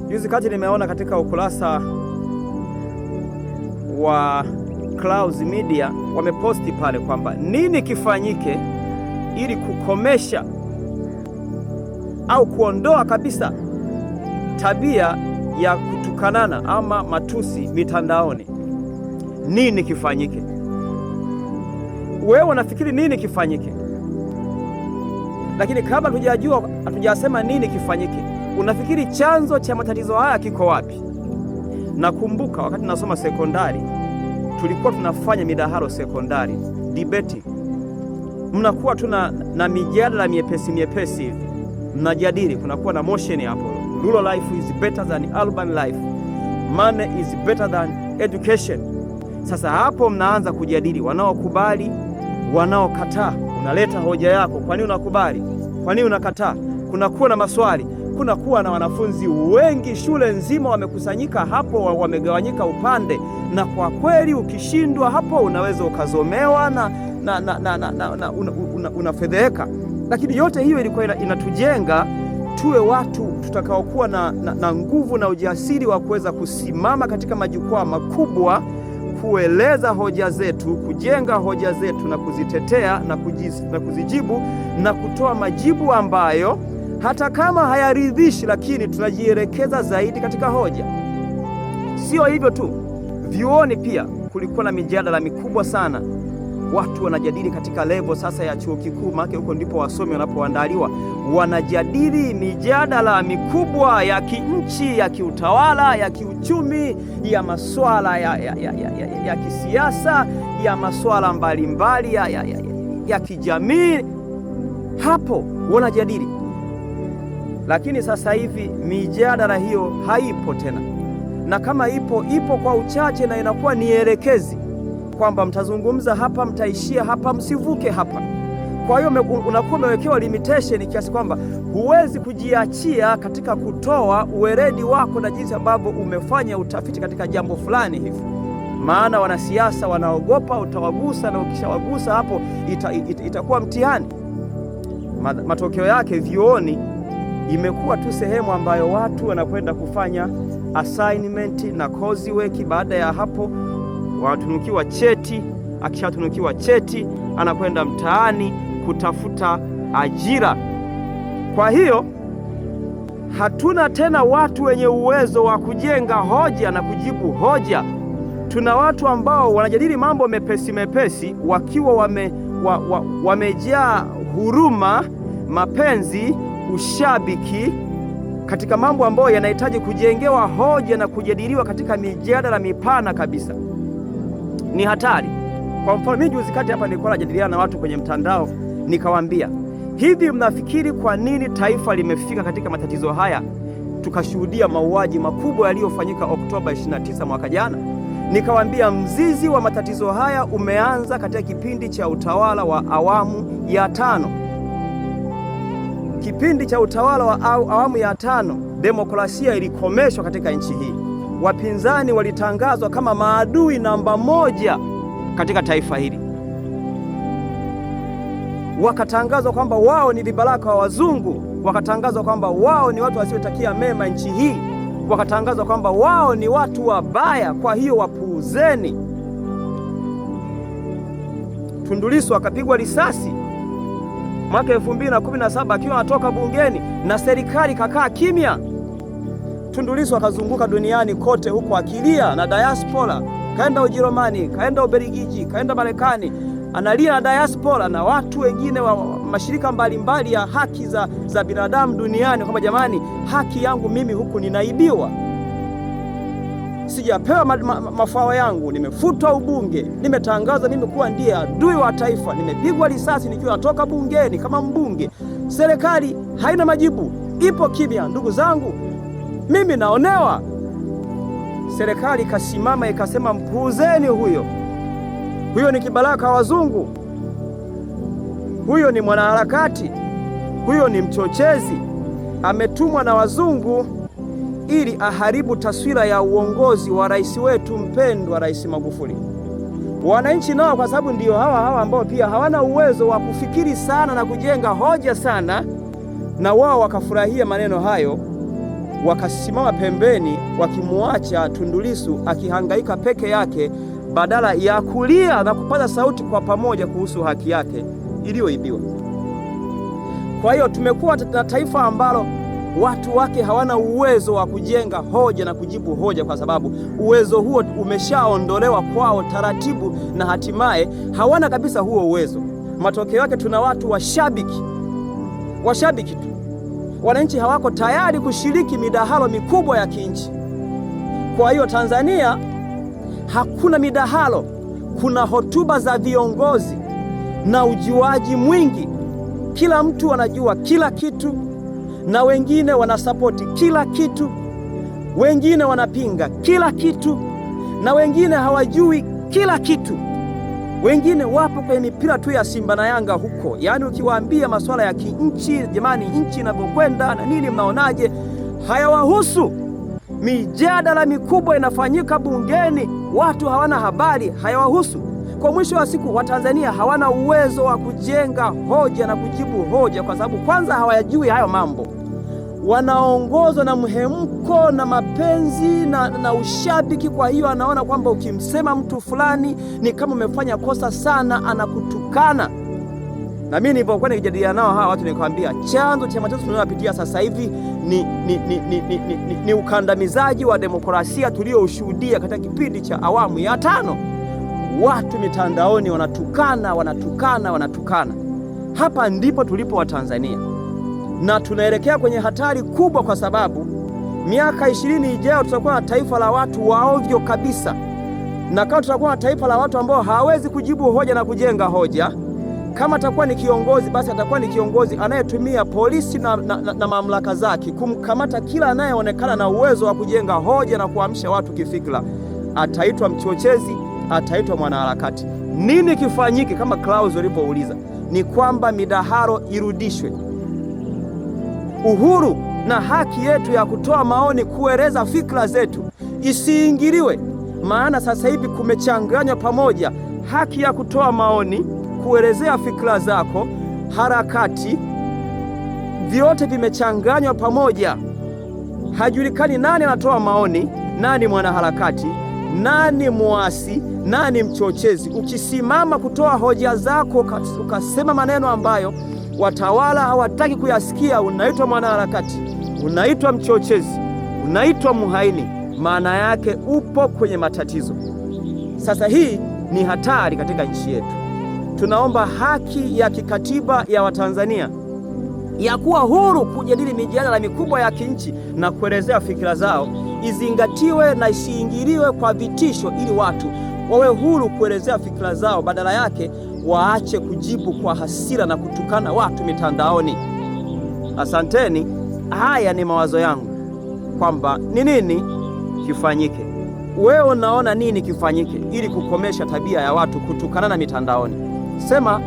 Juzi kati nimeona katika ukurasa wa Clouds Media wameposti pale kwamba nini kifanyike ili kukomesha au kuondoa kabisa tabia ya kutukanana ama matusi mitandaoni. Nini kifanyike? Wewe unafikiri nini kifanyike? Lakini kabla hatujasema nini kifanyike, unafikiri chanzo cha matatizo haya kiko wapi? Nakumbuka wakati nasoma sekondari, tulikuwa tunafanya midahalo sekondari, debating. Mnakuwa na mijadala miepesi hivi, mnajadili, kunakuwa na motion hapo. Rural life is better than urban life. Money is better than education. Sasa hapo mnaanza kujadili, wanaokubali, wanaokataa. Unaleta hoja yako, kwa nini unakubali, kwa nini unakataa? Kunakuwa na maswali, kunakuwa na wanafunzi wengi, shule nzima wamekusanyika hapo, wamegawanyika upande, na kwa kweli ukishindwa hapo unaweza ukazomewa na unafedheheka. Lakini yote hiyo ilikuwa inatujenga tuwe watu tutakaokuwa na nguvu na ujasiri wa kuweza kusimama katika majukwaa makubwa, kueleza hoja zetu, kujenga hoja zetu na kuzitetea na kuzijibu na kutoa majibu ambayo hata kama hayaridhishi, lakini tunajielekeza zaidi katika hoja. Sio hivyo tu, vyuoni pia kulikuwa na mijadala mikubwa sana. Watu wanajadili katika level sasa ya chuo kikuu, maana huko ndipo wasomi wanapoandaliwa. Wanajadili mijadala mikubwa ya kinchi, ya kiutawala, ya kiuchumi, ya masuala ya kisiasa, ya masuala mbalimbali ya kijamii. Hapo wanajadili. Lakini sasa hivi mijadala hiyo haipo tena, na kama ipo kwa uchache, na inakuwa ni elekezi kwamba mtazungumza hapa, mtaishia hapa, msivuke hapa. Kwa hiyo unakuwa umewekewa limitation kiasi kwamba huwezi kujiachia katika kutoa uweredi wako na jinsi ambavyo umefanya utafiti katika jambo fulani hivi. Maana wanasiasa wanaogopa utawagusa, na ukishawagusa hapo itakuwa mtihani. Matokeo yake vyuoni imekuwa tu sehemu ambayo watu wanakwenda kufanya assignment na coursework. Baada ya hapo wanatunukiwa cheti. Akishatunukiwa cheti, anakwenda mtaani kutafuta ajira. Kwa hiyo hatuna tena watu wenye uwezo wa kujenga hoja na kujibu hoja. Tuna watu ambao wanajadili mambo mepesi wakiwa wamejaa huruma, mapenzi, ushabiki katika mambo ambayo yanahitaji kujengewa hoja na kujadiliwa katika mijadala mipana kabisa. Ni hatari. Kwa mfano, mimi juzi kati hapa nilikuwa najadiliana na watu kwenye mtandao, nikawaambia, hivi mnafikiri kwa nini taifa limefika katika matatizo haya? Tukashuhudia mauaji makubwa yaliyofanyika Oktoba 29 mwaka jana. Nikawaambia mzizi wa matatizo haya umeanza katika kipindi cha utawala wa awamu ya 5. Kipindi cha utawala wa awamu ya 5, demokrasia ilikomeshwa katika nchi hii. Wapinzani walitangazwa kama maadui namba 1 katika taifa hili. Wakatangazwa kwamba wao ni vibaraka wa wazungu, wakatangazwa kwamba wao ni watu wasiotakia mema nchi hii, wakatangazwa kwamba wao ni watu wabaya, kwa hiyo wapuuzeni. Tundu Lissu akapigwa risasi mwaka 2017 akiwa anatoka bungeni, na serikali kakaa kimya. Tundu Lissu akazunguka duniani kote huko akilia na diaspora, kaenda Ujerumani, kaenda Ubelgiji, kaenda Marekani, analia na diaspora na watu wengine wa mashirika mbalimbali ya haki za binadamu duniani kwamba jamani, haki yangu mimi huku ninaibiwa, sijapewa mafao yangu, nimefutwa ubunge, nimetangazwa mimi kuwa ndiye adui wa taifa, nimepigwa risasi nikiwa natoka bungeni kama mbunge, serikali haina majibu, ipo kimya. Ndugu zangu, mimi naonewa. Serikali ikasimama ikasema, mpuuzeni huyo. Huyo ni kibaraka wa wazungu, huyo ni mwanaharakati, huyo ni mchochezi, ametumwa na wazungu ili aharibu taswira ya uongozi wa rais wetu mpendwa, Rais Magufuli. Wananchi nao, kwa sababu ndio hawa ambao pia hawana uwezo wa kufikiri sana na kujenga hoja sana, na wao wakafurahia maneno hayo, wakasimama pembeni wakimwacha Tundu Lissu akihangaika peke yake badala ya kulia na kupaza sauti kwa pamoja kuhusu haki yake iliyoibiwa. Kwa hiyo tumekuwa na taifa ambalo watu wake hawana uwezo wa kujenga hoja na kujibu hoja, kwa sababu uwezo huo umeshaondolewa kwao taratibu, na hatimaye hawana kabisa huo uwezo. Matokeo yake tuna watu washabiki tu. Wananchi hawako tayari kushiriki midahalo mikubwa ya kinchi. Kwa hiyo Tanzania hakuna midahalo, kuna hotuba za viongozi na ujuaji mwingi. Kila mtu anajua kila kitu, na wengine wanasapoti kila kitu, wengine wanapinga kila kitu, na wengine hawajui kila kitu. Wengine wapo kwenye mipira tu ya Simba na Yanga huko. Yaani ukiwaambia masuala ya kinchi, jamani, nchi inapokwenda na nini, mnaonaje, hayawahusu. Mijadala mikubwa inafanyika bungeni, watu hawana habari, hayawahusu. Kwa mwisho wa siku, Watanzania hawana uwezo wa kujenga hoja na kujibu hoja, kwa sababu kwanza hawayajui hayo mambo. Wanaongozwa na mhemko na mapenzi na ushabiki. Kwa hiyo anaona kwamba ukimsema mtu fulani ni kama umefanya kosa sana, anakutukana. Na mimi nilipokuwa nikijadiliana nao hawa watu, nikwambia chanzo cha mateso tunayopitia sasa hivi ni ukandamizaji wa demokrasia tulioshuhudia katika kipindi cha awamu ya 5. Watu mitandaoni wanatukana. Hapa ndipo tulipo Watanzania, na tunaelekea kwenye hatari kubwa, kwa sababu miaka 20 ijayo tutakuwa na taifa la watu waovyo kabisa. Na kama tutakuwa na taifa la watu ambao hawawezi kujibu hoja na kujenga hoja, kama atakuwa ni kiongozi, basi atakuwa ni kiongozi anayetumia polisi na mamlaka zake kumkamata kila anayeonekana na uwezo wa kujenga hoja na kuamsha watu kifikra. Ataitwa mchochezi, ataitwa mwanaharakati. Nini kifanyike? Kama Klaus alipouliza, ni kwamba midahalo irudishwe. Uhuru na haki yetu ya kutoa maoni, kueleza fikra zetu isiingiliwe. Maana sasa hivi kumechanganywa pamoja haki ya kutoa maoni, kuelezea fikra zako, harakati, vyote vimechanganywa pamoja. Hajulikani nani anatoa maoni, nani mwanaharakati, nani muasi, nani mchochezi. Ukisimama kutoa hoja zako ukasema maneno ambayo watawala hawataki kuyasikia, unaitwa mwanaharakati, unaitwa mchochezi, unaitwa muhaini. Maana yake upo kwenye matatizo. Sasa hii ni hatari katika nchi yetu. Tunaomba haki ya kikatiba ya Watanzania ya kuwa huru kujadili mijadala mikubwa ya kinchi na kuelezea fikira zao izingatiwe na isiingiliwe kwa vitisho, ili watu wawe huru kuelezea fikira zao. Badala yake waache kujibu kwa hasira na kutukana watu mitandaoni. Asanteni. Haya ni mawazo yangu kwamba ni nini kifanyike. Wewe unaona nini kifanyike ili kukomesha tabia ya watu kutukanana mitandaoni? Sema